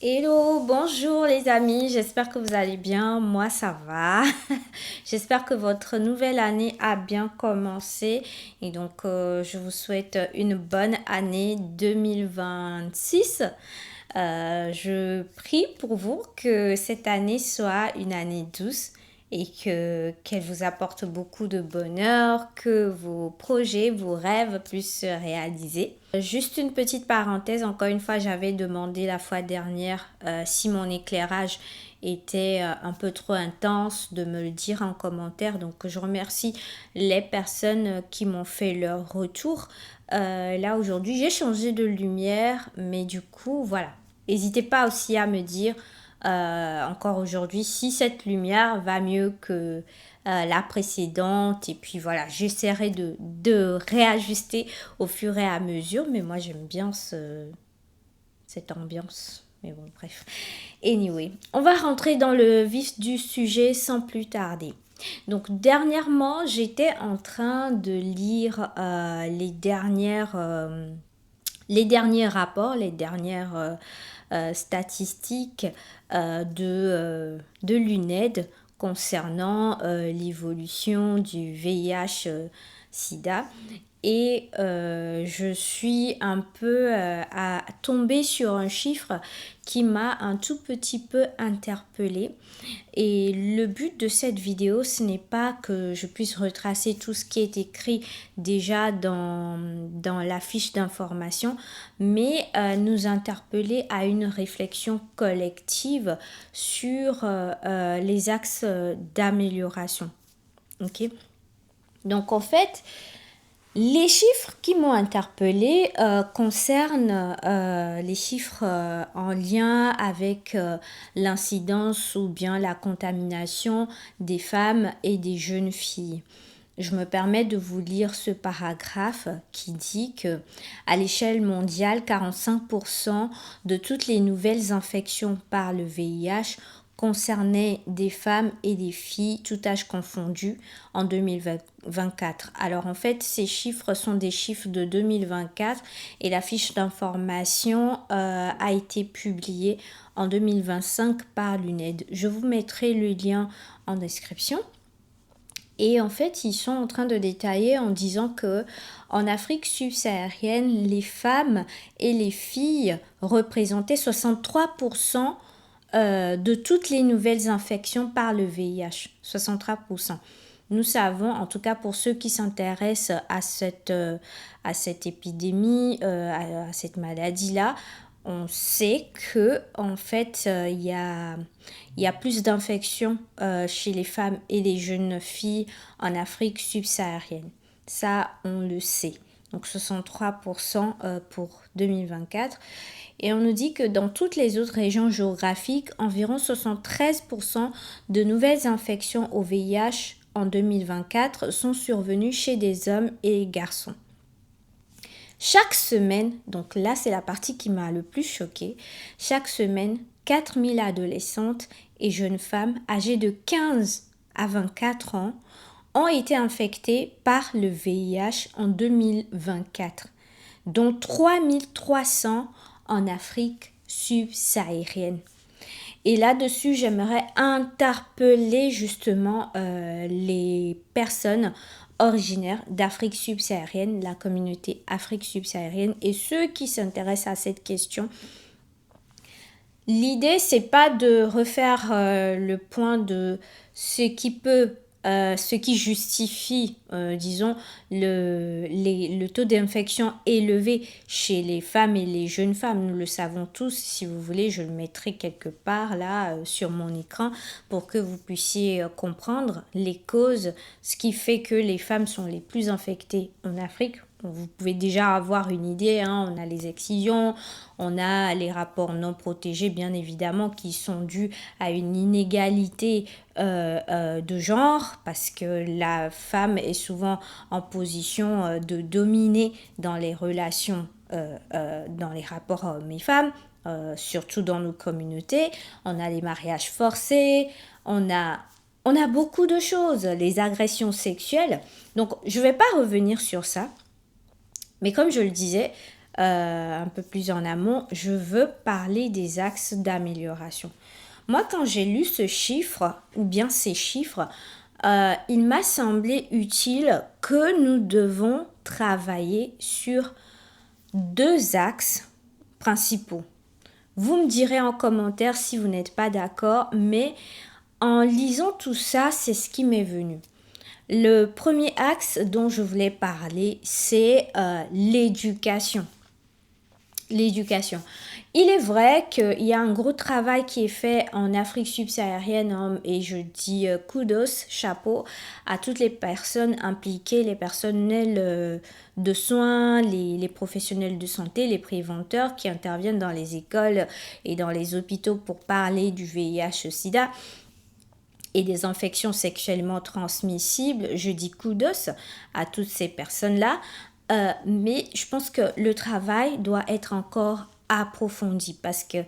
Hello, bonjour les amis, j'espère que vous allez bien, moi ça va. J'espère que votre nouvelle année a bien commencé et donc je vous souhaite une bonne année 2026. Je prie pour vous que cette année soit une année douce et qu'elle vous apporte beaucoup de bonheur, que vos projets, vos rêves puissent se réaliser. Juste une petite parenthèse, encore une fois, j'avais demandé la fois dernière si mon éclairage était un peu trop intense, de me le dire en commentaire. Donc je remercie les personnes qui m'ont fait leur retour. Là aujourd'hui, j'ai changé de lumière, mais du coup, voilà. N'hésitez pas aussi à me dire encore aujourd'hui si cette lumière va mieux que la précédente. Et puis voilà, j'essaierai de réajuster au fur et à mesure. Mais moi, j'aime bien cette ambiance. Mais bon, bref. Anyway, on va rentrer dans le vif du sujet sans plus tarder. Donc dernièrement, j'étais en train de lire les derniers rapports, les dernières statistiques de l'UNED concernant l'évolution du VIH-Sida. Et je suis un peu à tomber sur un chiffre qui m'a un tout petit peu interpellée. Et le but de cette vidéo, ce n'est pas que je puisse retracer tout ce qui est écrit déjà dans la fiche d'information, mais nous interpeller à une réflexion collective sur les axes d'amélioration. Ok. Donc en fait, les chiffres qui m'ont interpellée concernent les chiffres en lien avec l'incidence ou bien la contamination des femmes et des jeunes filles. Je me permets de vous lire ce paragraphe qui dit que à l'échelle mondiale, 45% de toutes les nouvelles infections par le VIH concernaient des femmes et des filles, tout âge confondu, en 2024. Alors en fait, ces chiffres sont des chiffres de 2024 et la fiche d'information a été publiée en 2025 par l'UNED. Je vous mettrai le lien en description. Et en fait, ils sont en train de détailler en disant que en Afrique subsaharienne, les femmes et les filles représentaient 63% de toutes les nouvelles infections par le VIH. 63%. Nous savons, en tout cas pour ceux qui s'intéressent à cette épidémie, à cette maladie-là, on sait que en fait il y a plus d'infections chez les femmes et les jeunes filles en Afrique subsaharienne. Ça, on le sait. Donc 63% pour 2024. Et on nous dit que dans toutes les autres régions géographiques, environ 73% de nouvelles infections au VIH en 2024 sont survenues chez des hommes et garçons. Chaque semaine, donc là c'est la partie qui m'a le plus choquée, chaque semaine, 4000 adolescentes et jeunes femmes âgées de 15 à 24 ans ont été infectées par le VIH en 2024, dont 3300 en Afrique subsaharienne. Et là-dessus, j'aimerais interpeller justement les personnes originaires d'Afrique subsaharienne, la communauté Afrique subsaharienne et ceux qui s'intéressent à cette question. L'idée, c'est pas de refaire le point de ce qui justifie, disons, le taux d'infection élevé chez les femmes et les jeunes femmes. Nous le savons tous. Si vous voulez, je le mettrai quelque part là sur mon écran pour que vous puissiez comprendre les causes, ce qui fait que les femmes sont les plus infectées en Afrique. Vous pouvez déjà avoir une idée, hein, on a les excisions, on a les rapports non protégés bien évidemment qui sont dus à une inégalité de genre parce que la femme est souvent en position de dominer dans les relations, dans les rapports hommes-femmes. Surtout dans nos communautés, on a les mariages forcés, on a beaucoup de choses, les agressions sexuelles. Donc je ne vais pas revenir sur ça. Mais comme je le disais, un peu plus en amont, je veux parler des axes d'amélioration. Moi, quand j'ai lu ce chiffre, ou bien ces chiffres, il m'a semblé utile que nous devons travailler sur deux axes principaux. Vous me direz en commentaire si vous n'êtes pas d'accord, mais en lisant tout ça, c'est ce qui m'est venu. Le premier axe dont je voulais parler, c'est l'éducation. L'éducation. Il est vrai qu'il y a un gros travail qui est fait en Afrique subsaharienne et je dis kudos, chapeau à toutes les personnes impliquées, les personnels de soins, les professionnels de santé, les préventeurs qui interviennent dans les écoles et dans les hôpitaux pour parler du VIH-Sida et des infections sexuellement transmissibles. Je dis kudos à toutes ces personnes-là. Mais je pense que le travail doit être encore approfondi parce que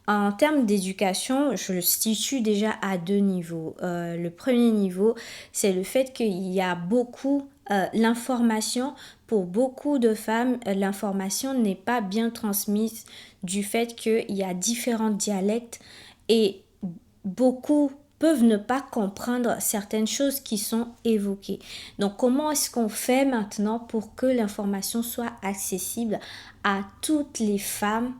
en termes d'éducation, je le situe déjà à deux niveaux. Le premier niveau, c'est le fait qu'il y a beaucoup l'information pour beaucoup de femmes, l'information n'est pas bien transmise du fait qu'il y a différents dialectes et beaucoup peuvent ne pas comprendre certaines choses qui sont évoquées. Donc comment est-ce qu'on fait maintenant pour que l'information soit accessible à toutes les femmes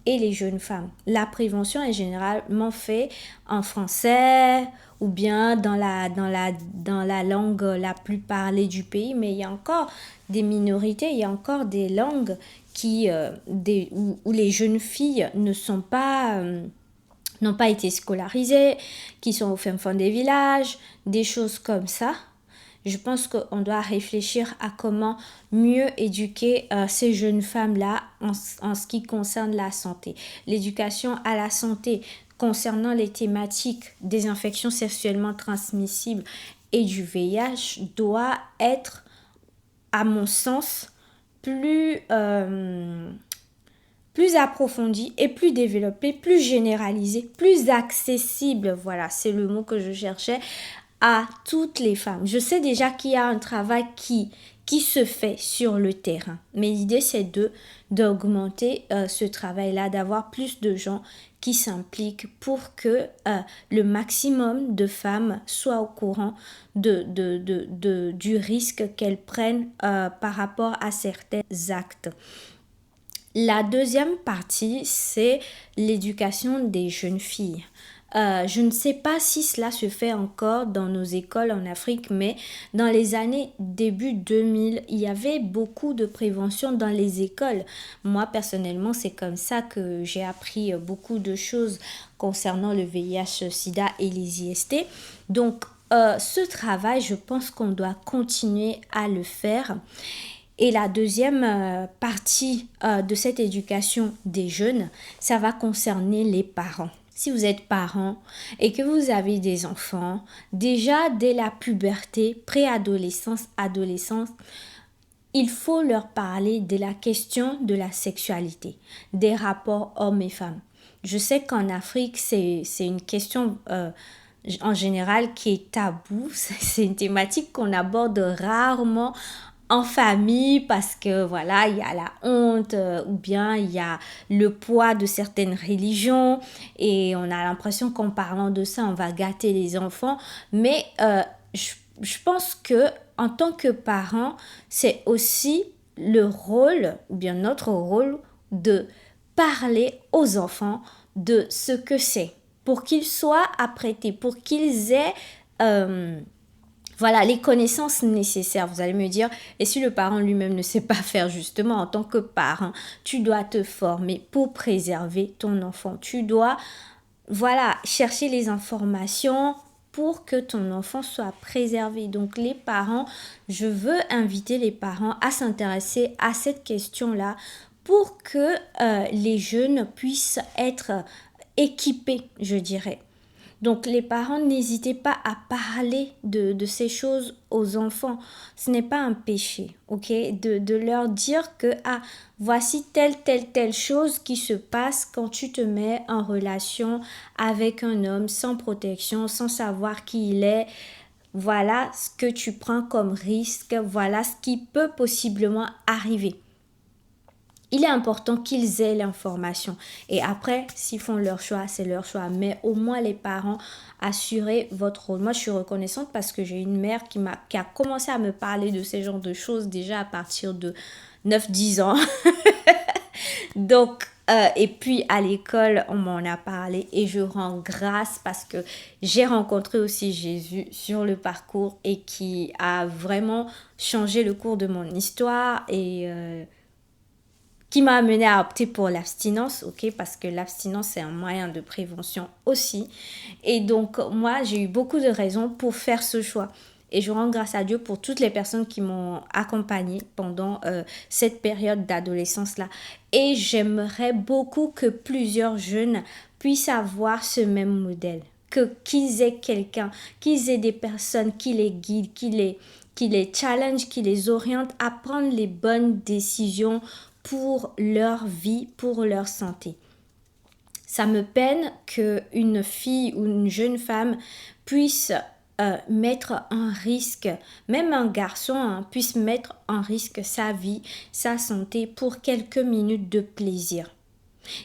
et les jeunes femmes? La prévention est généralement faite en français ou bien dans la langue la plus parlée du pays, mais il y a encore des minorités, il y a encore des langues où les jeunes filles n'ont pas été scolarisés, qui sont au fin fond des villages, des choses comme ça. Je pense qu'on doit réfléchir à comment mieux éduquer ces jeunes femmes-là en ce qui concerne la santé. L'éducation à la santé concernant les thématiques des infections sexuellement transmissibles et du VIH doit être, à mon sens, plus approfondie et plus développée, plus généralisée, plus accessible, voilà, c'est le mot que je cherchais, à toutes les femmes. Je sais déjà qu'il y a un travail qui se fait sur le terrain, mais l'idée c'est d'augmenter ce travail-là, d'avoir plus de gens qui s'impliquent pour que le maximum de femmes soient au courant du risque qu'elles prennent par rapport à certains actes. La deuxième partie, c'est l'éducation des jeunes filles. Je ne sais pas si cela se fait encore dans nos écoles en Afrique, mais dans les années début 2000, il y avait beaucoup de prévention dans les écoles. Moi, personnellement, c'est comme ça que j'ai appris beaucoup de choses concernant le VIH-Sida et les IST. Donc, ce travail, je pense qu'on doit continuer à le faire. Et la deuxième partie de cette éducation des jeunes, ça va concerner les parents. Si vous êtes parent et que vous avez des enfants, déjà dès la puberté, préadolescence, adolescence, il faut leur parler de la question de la sexualité, des rapports hommes et femmes. Je sais qu'en Afrique, c'est une question en général qui est tabou. C'est une thématique qu'on aborde rarement en famille parce que voilà, il y a la honte ou bien il y a le poids de certaines religions et on a l'impression qu'en parlant de ça, on va gâter les enfants. Mais je pense que en tant que parent, c'est aussi le rôle, ou bien notre rôle, de parler aux enfants de ce que c'est, pour qu'ils soient apprêtés, pour qu'ils aient voilà, les connaissances nécessaires. Vous allez me dire, et si le parent lui-même ne sait pas faire justement en tant que parent, tu dois te former pour préserver ton enfant. Tu dois, voilà, chercher les informations pour que ton enfant soit préservé. Donc les parents, je veux inviter les parents à s'intéresser à cette question-là pour que les jeunes puissent être équipés, je dirais. Donc les parents, n'hésitez pas à parler de ces choses aux enfants. Ce n'est pas un péché, ok? De leur dire que, voici telle chose qui se passe quand tu te mets en relation avec un homme sans protection, sans savoir qui il est. Voilà ce que tu prends comme risque, voilà ce qui peut possiblement arriver. il est important qu'ils aient l'information. Et après, s'ils font leur choix, c'est leur choix. Mais au moins, les parents, assurez votre rôle. Moi, je suis reconnaissante parce que j'ai une mère qui a commencé à me parler de ces genres de choses déjà à partir de 9 10 ans. Donc, et puis à l'école, on m'en a parlé et je rends grâce parce que j'ai rencontré aussi Jésus sur le parcours et qui a vraiment changé le cours de mon histoire et qui m'a amené à opter pour l'abstinence, ok, parce que l'abstinence c'est un moyen de prévention aussi. Et donc moi j'ai eu beaucoup de raisons pour faire ce choix. Et je rends grâce à Dieu pour toutes les personnes qui m'ont accompagnée pendant cette période d'adolescence-là. Et j'aimerais beaucoup que plusieurs jeunes puissent avoir ce même modèle. Qu'ils aient quelqu'un, qu'ils aient des personnes qui les guident, qui les challenge, qui les orientent à prendre les bonnes décisions pour leur vie, pour leur santé. Ça me peine qu'une fille ou une jeune femme puisse mettre en risque, même un garçon puisse mettre en risque sa vie, sa santé pour quelques minutes de plaisir.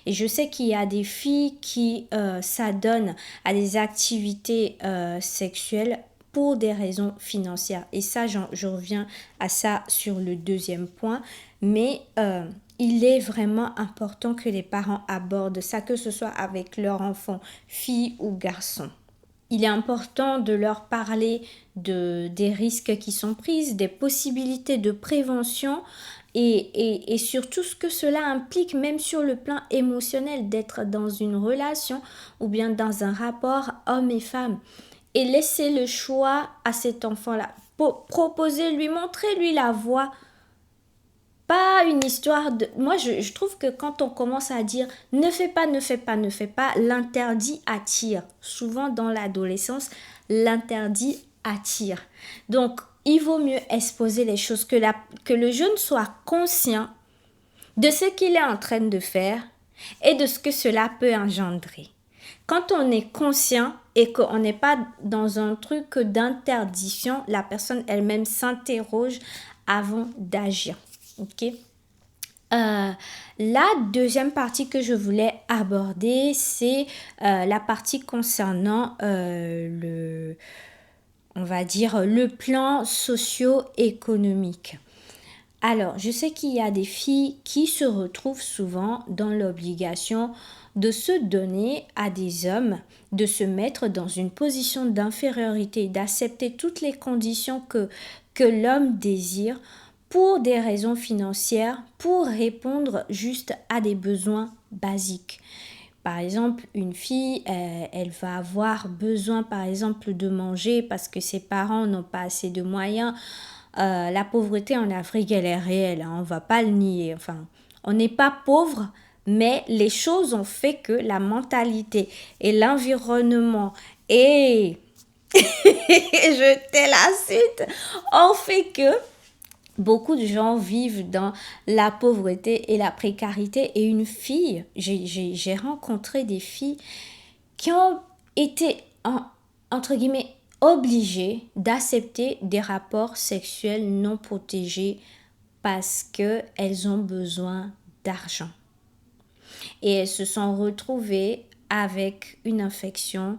Et je sais qu'il y a des filles qui s'adonnent à des activités sexuelles pour des raisons financières. Et ça, je reviens à ça sur le deuxième point. Mais il est vraiment important que les parents abordent ça, que ce soit avec leur enfant, fille ou garçon. Il est important de leur parler des risques qui sont pris, des possibilités de prévention et surtout ce que cela implique même sur le plan émotionnel d'être dans une relation ou bien dans un rapport homme et femme. Et laisser le choix à cet enfant-là. Proposer-lui, montrer-lui la voie. Pas une histoire de... Moi, je trouve que quand on commence à dire ne fais pas, ne fais pas, ne fais pas, l'interdit attire. Souvent dans l'adolescence, l'interdit attire. Donc, il vaut mieux exposer les choses, que le jeune soit conscient de ce qu'il est en train de faire et de ce que cela peut engendrer. Quand on est conscient et qu'on n'est pas dans un truc d'interdiction, la personne elle-même s'interroge avant d'agir. Ok. La deuxième partie que je voulais aborder, c'est la partie concernant on va dire, le plan socio-économique. Alors, je sais qu'il y a des filles qui se retrouvent souvent dans l'obligation de se donner à des hommes, de se mettre dans une position d'infériorité, d'accepter toutes les conditions que l'homme désire pour des raisons financières, pour répondre juste à des besoins basiques. Par exemple, une fille, elle va avoir besoin, par exemple, de manger parce que ses parents n'ont pas assez de moyens. La pauvreté en Afrique, elle est réelle, hein, on ne va pas le nier. Enfin, on n'est pas pauvre, mais les choses ont fait que la mentalité et l'environnement et je t'ai la suite ont fait que beaucoup de gens vivent dans la pauvreté et la précarité. Et une fille, j'ai rencontré des filles qui ont été, entre guillemets, obligées d'accepter des rapports sexuels non protégés parce qu'elles ont besoin d'argent. Et elles se sont retrouvées avec une infection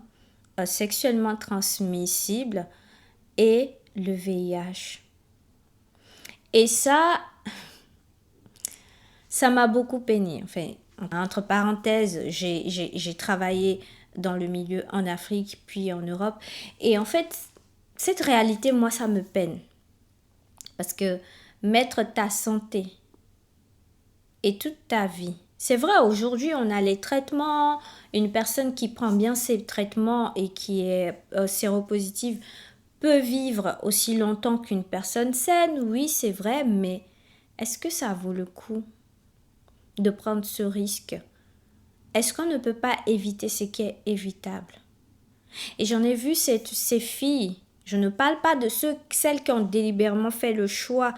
sexuellement transmissible et le VIH. Et ça m'a beaucoup peiné. Enfin, entre parenthèses, j'ai travaillé dans le milieu en Afrique puis en Europe. Et en fait, cette réalité, moi, ça me peine. Parce que mettre ta santé et toute ta vie. C'est vrai, aujourd'hui, on a les traitements. Une personne qui prend bien ses traitements et qui est séropositive peut vivre aussi longtemps qu'une personne saine. Oui, c'est vrai, mais est-ce que ça vaut le coup de prendre ce risque? Est-ce qu'on ne peut pas éviter ce qui est évitable? Et j'en ai vu ces filles, je ne parle pas de celles qui ont délibérément fait le choix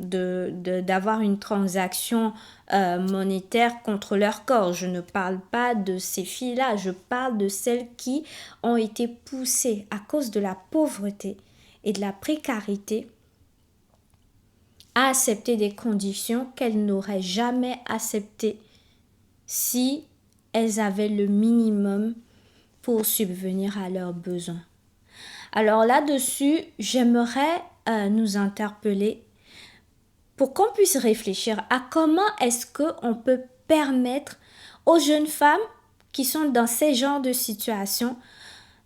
d'avoir une transaction monétaire contre leur corps. Je ne parle pas de ces filles-là, je parle de celles qui ont été poussées à cause de la pauvreté et de la précarité à accepter des conditions qu'elles n'auraient jamais acceptées si elles avaient le minimum pour subvenir à leurs besoins. Alors là-dessus, j'aimerais nous interpeller pour qu'on puisse réfléchir à comment est-ce qu'on peut permettre aux jeunes femmes qui sont dans ces genres de situations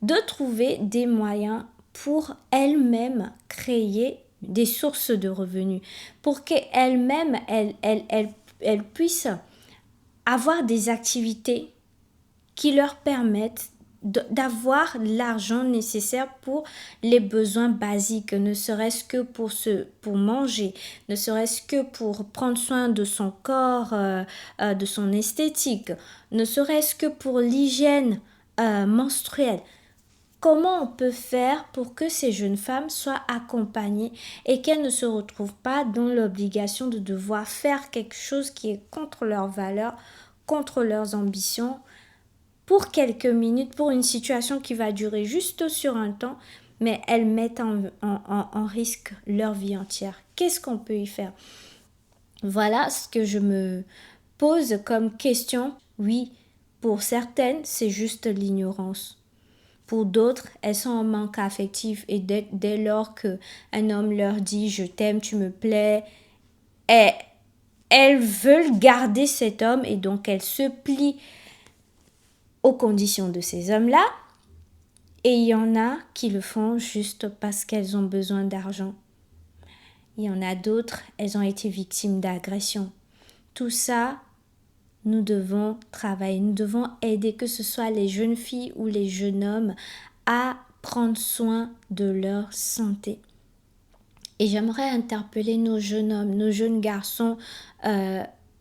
de trouver des moyens pour elles-mêmes créer des sources de revenus, pour qu'elles-mêmes, elles puissent avoir des activités qui leur permettent d'avoir l'argent nécessaire pour les besoins basiques, ne serait-ce que pour manger, ne serait-ce que pour prendre soin de son corps, de son esthétique, ne serait-ce que pour l'hygiène menstruelle. Comment on peut faire pour que ces jeunes femmes soient accompagnées et qu'elles ne se retrouvent pas dans l'obligation de devoir faire quelque chose qui est contre leurs valeurs, contre leurs ambitions, pour quelques minutes, pour une situation qui va durer juste sur un temps, mais elles mettent en risque leur vie entière. Qu'est-ce qu'on peut y faire? Voilà ce que je me pose comme question. Oui, pour certaines, c'est juste l'ignorance. Pour d'autres, elles sont en manque affectif et dès lors qu'un homme leur dit « je t'aime, tu me plais », elles veulent garder cet homme et donc elles se plient aux conditions de ces hommes-là. Et il y en a qui le font juste parce qu'elles ont besoin d'argent. Il y en a d'autres, elles ont été victimes d'agressions. Tout ça, nous devons travailler, nous devons aider, que ce soit les jeunes filles ou les jeunes hommes, à prendre soin de leur santé. Et j'aimerais interpeller nos jeunes hommes, nos jeunes garçons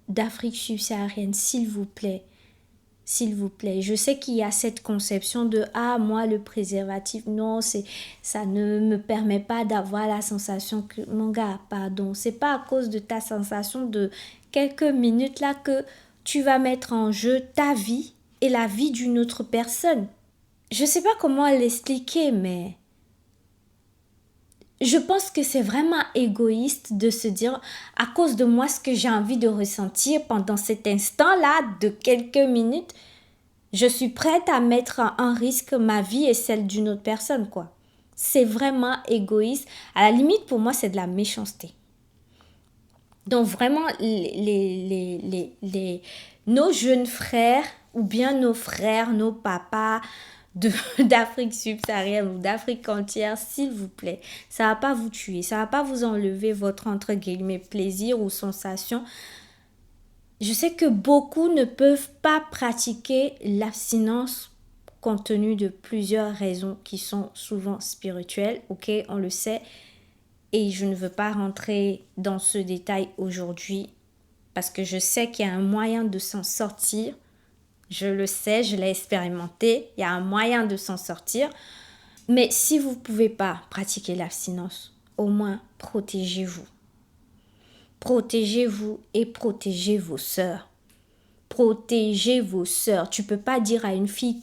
d'Afrique subsaharienne, s'il vous plaît. S'il vous plaît, je sais qu'il y a cette conception de « Ah, moi, le préservatif, non, ça ne me permet pas d'avoir la sensation que... » Mon gars, pardon, c'est pas à cause de ta sensation de quelques minutes là que tu vas mettre en jeu ta vie et la vie d'une autre personne. Je sais pas comment l'expliquer, mais... Je pense que c'est vraiment égoïste de se dire à cause de moi ce que j'ai envie de ressentir pendant cet instant-là de quelques minutes, je suis prête à mettre en risque ma vie et celle d'une autre personne, quoi. C'est vraiment égoïste. À la limite, pour moi, c'est de la méchanceté. Donc vraiment, nos jeunes frères ou bien nos frères, nos papas, d'Afrique subsaharienne ou d'Afrique entière, s'il vous plaît, ça va pas vous tuer, ça va pas vous enlever votre entre guillemets plaisir ou sensation. Je sais que beaucoup ne peuvent pas pratiquer l'abstinence compte tenu de plusieurs raisons qui sont souvent spirituelles, ok, on le sait, et je ne veux pas rentrer dans ce détail aujourd'hui parce que je sais qu'il y a un moyen de s'en sortir. Je le sais, je l'ai expérimenté, il y a un moyen de s'en sortir. Mais si vous ne pouvez pas pratiquer l'abstinence, au moins protégez-vous. Protégez-vous et protégez vos sœurs. Protégez vos sœurs. Tu ne peux pas dire à une fille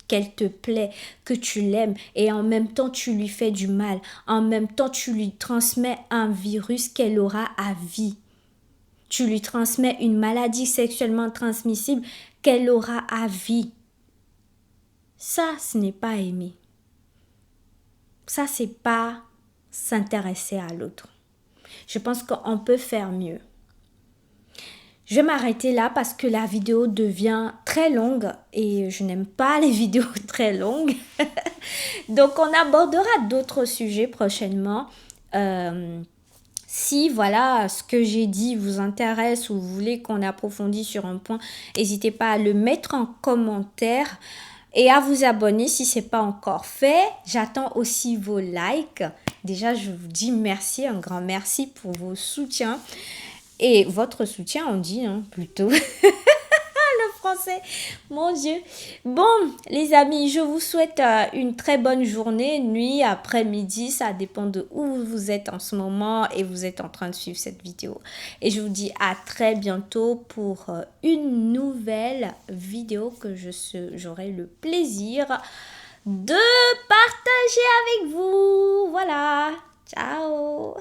qu'elle te plaît, que tu l'aimes et en même temps tu lui fais du mal. En même temps tu lui transmets un virus qu'elle aura à vie. Tu lui transmets une maladie sexuellement transmissible qu'elle aura à vie. Ça, ce n'est pas aimer. Ça, c'est pas s'intéresser à l'autre. Je pense qu'on peut faire mieux. Je vais m'arrêter là parce que la vidéo devient très longue et je n'aime pas les vidéos très longues. Donc, on abordera d'autres sujets prochainement. Si voilà ce que j'ai dit vous intéresse ou vous voulez qu'on approfondisse sur un point, n'hésitez pas à le mettre en commentaire et à vous abonner si ce n'est pas encore fait. J'attends aussi vos likes. Déjà, je vous dis merci, un grand merci pour vos soutiens. Et votre soutien, on dit plutôt. Français, mon Dieu. Bon, les amis, je vous souhaite une très bonne journée, nuit, après-midi, ça dépend de où vous êtes en ce moment et vous êtes en train de suivre cette vidéo. Et je vous dis à très bientôt pour une nouvelle vidéo que j'aurai le plaisir de partager avec vous. Voilà, ciao.